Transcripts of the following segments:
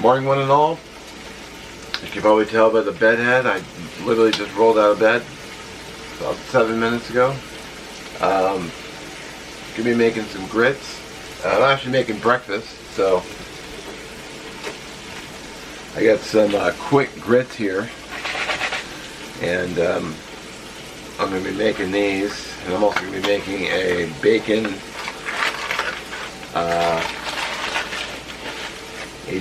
morning one and all. As you can probably tell by the bed head, I literally just rolled out of bed about 7 minutes ago. Gonna be making some grits. I'm actually making breakfast, so I got some quick grits here, and I'm going to be making these, and I'm also going to be making a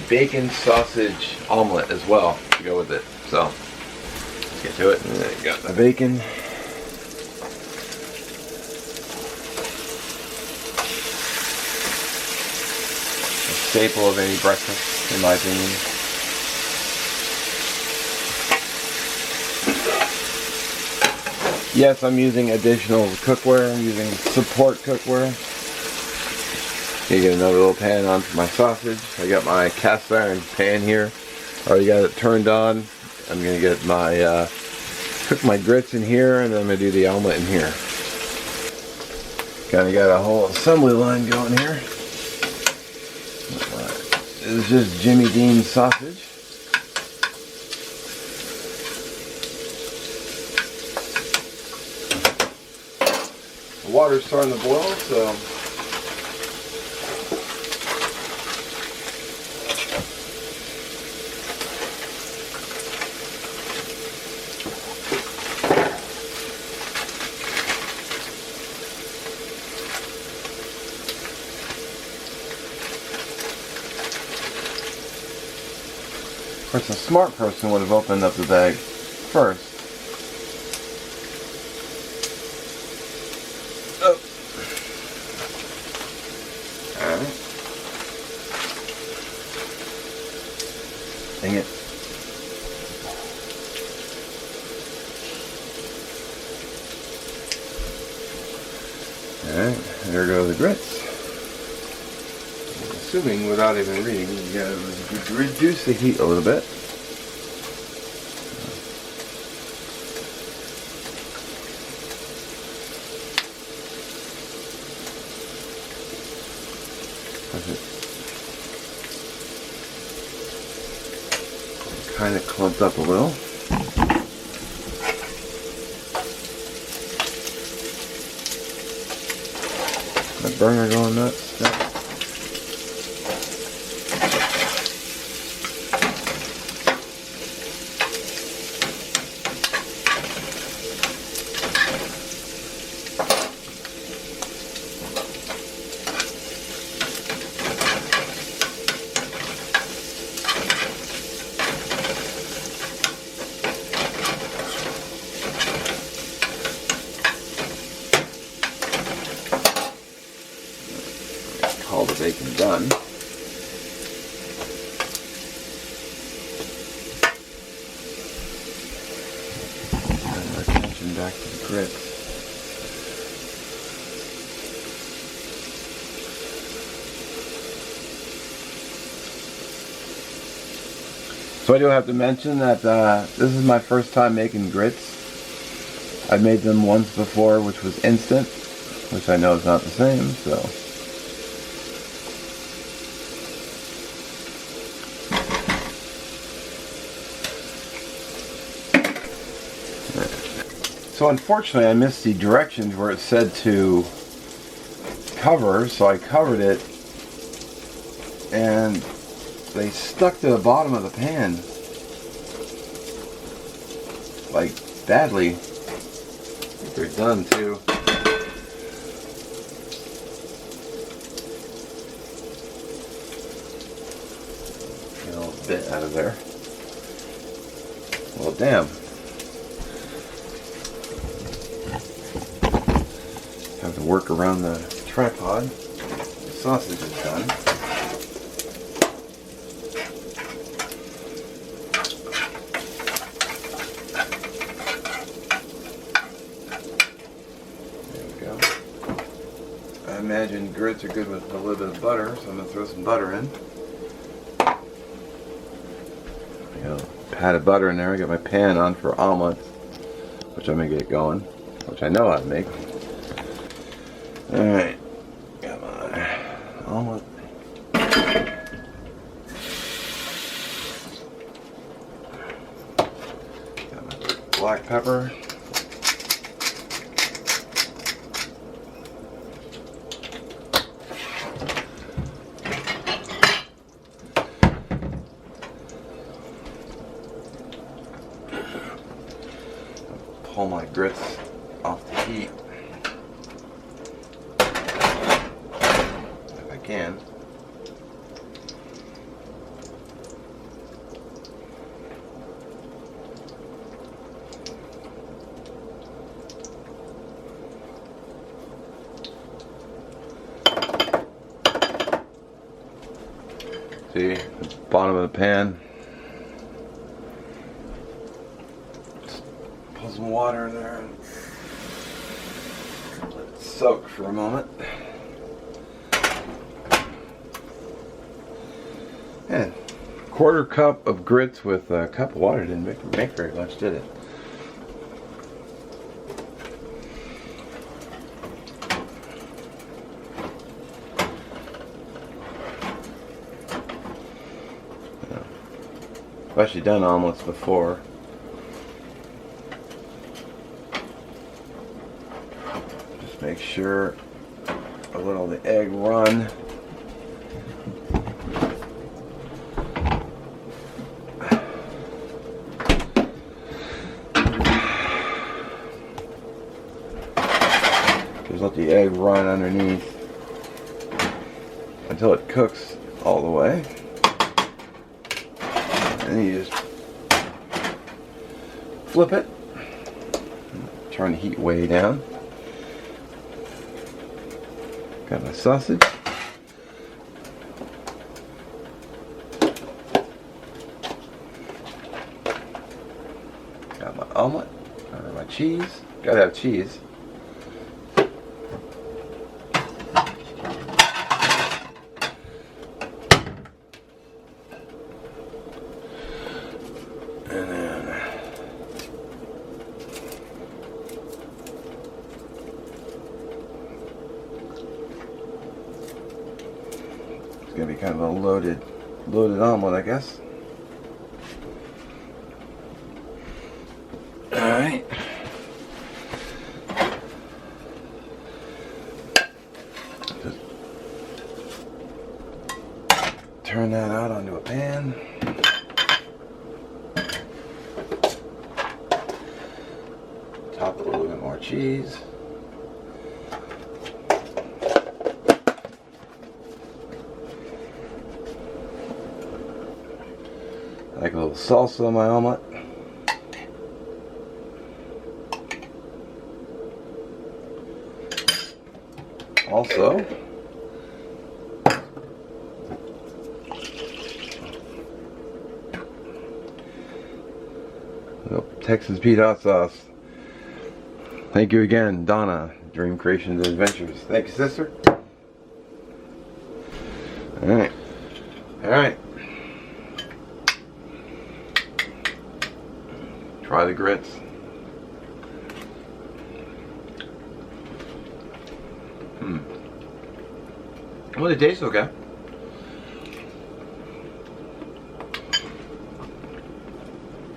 bacon sausage omelet as well to go with it. So let's get to it. And I got my bacon. A staple of any breakfast, in my opinion. Yes, I'm using additional cookware. I'm using support cookware. You get another little pan on for my sausage. I got my cast iron pan here. Already got it turned on. I'm gonna get my cook my grits in here, and then I'm gonna do the omelet in here. Kind of got a whole assembly line going here. This is just Jimmy Dean's sausage. The water's starting to boil, so of course, a smart person would have opened up the bag first. Oh. Alright. Dang it. Alright, there go the grits. Assuming without even reading, you gotta reduce the heat a little bit. Kind of clumped up a little. My burner going nuts. No. Call the bacon done. And our attention back to the grits. So I do have to mention that this is my first time making grits. I made them once before, which was instant, which I know is not the same, so. So unfortunately I missed the directions where it said to cover, so I covered it, and they stuck to the bottom of the pan, like badly. I think they're done too. Get a little bit out of there. Well, damn. Have to work around the tripod. The sausage is done. I imagine grits are good with a little bit of butter, so I'm going to throw some butter in. I got a pat of butter in there. I got my pan on for omelets, which I'm going to get going, which I know how to make. Alright, got my omelet. black pepper. Pull my grits off the heat if I can. See, the bottom of the pan. Just put some water in there and let it soak for a moment. And quarter cup of grits with a cup of water didn't make very much, did it? I've actually done omelets before. Just make sure I let all the egg run. Just let the egg run underneath until it cooks all the way. And then you just flip it, turn the heat way down. Got my sausage. Got my omelet, or my cheese. Gotta have cheese. And then it's gonna be kind of a loaded omelet, I guess. All right. Just turn that out onto a pan. Top it with a little bit more cheese. I like a little salsa on my omelet. Also, Texas Pete hot sauce. Thank you again, Donna, Dream Creations and Adventures. Thank you, sister. Alright. Alright. Try the grits. Well, they taste okay.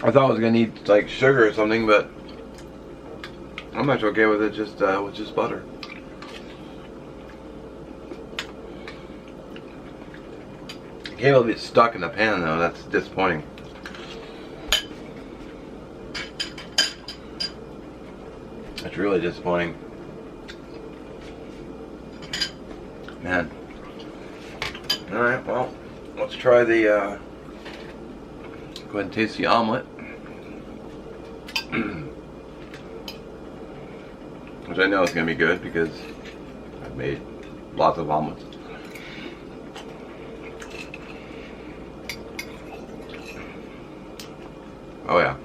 I thought I was gonna need like sugar or something, but I'm actually okay with it just butter. It came a little bit stuck in the pan though. That's disappointing. That's really disappointing. Man. Alright, well, let's try the, go ahead and taste the omelet. Which I know is going to be good because I've made lots of omelets. Oh yeah.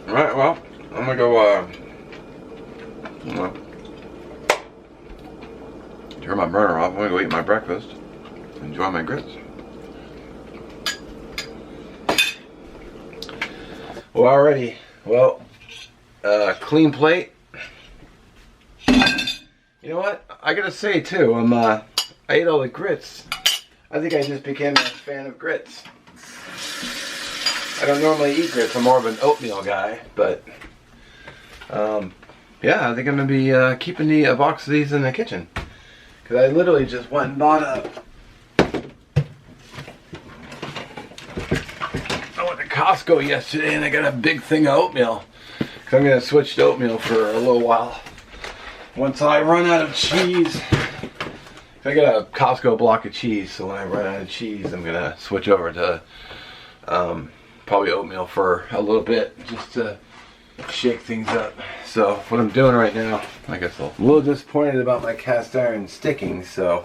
Alright, well, I'm gonna go, turn my burner off. I'm gonna go eat my breakfast. Enjoy my grits. Well, alrighty. Well, clean plate. You You know what? I gotta say too, I ate all the grits. I think I just became a fan of grits. I don't normally eat grits. I'm more of an oatmeal guy, but yeah, I think I'm gonna be keeping a box of these in the kitchen because I literally just went and bought I went to Costco yesterday and I got a big thing of oatmeal. Cause I'm gonna switch to oatmeal for a little while. Once I run out of cheese, I got a Costco block of cheese, so when I run out of cheese, I'm gonna switch over to probably oatmeal for a little bit, just to shake things up. So what I'm doing right now, I guess I'm a little disappointed about my cast iron sticking, so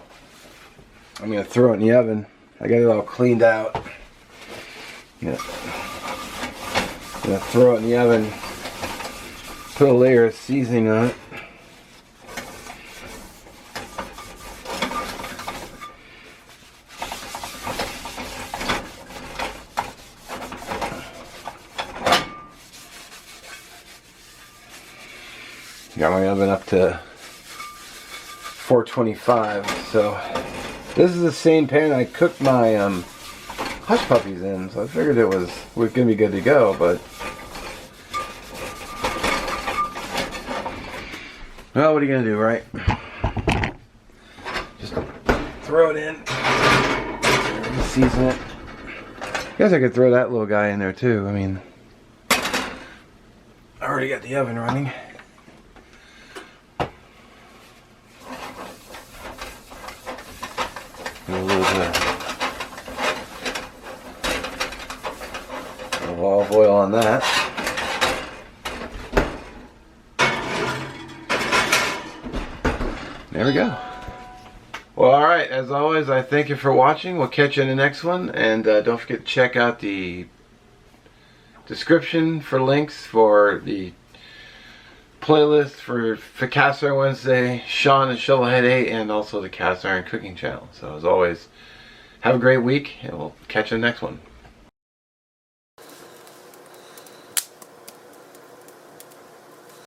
I'm gonna throw it in the oven. I got it all cleaned out. I'm gonna throw it in the oven, put a layer of seasoning on it. Got my oven up to 425, so this is the same pan I cooked my hush puppies in, so I figured we're gonna be good to go, but well, what are you gonna do, right? Just throw it in, season it. I guess I could throw that little guy in there too. I mean, I already got the oven running. A little bit of olive oil on that. There we go. Well, alright, as always, I thank you for watching. We'll catch you in the next one. And don't forget to check out the description for links for the playlist for Cast Iron Wednesday, Sean and Shovelhead 8, and also the Cast Iron Cooking channel. So as always, have a great week, and we'll catch you in the next one.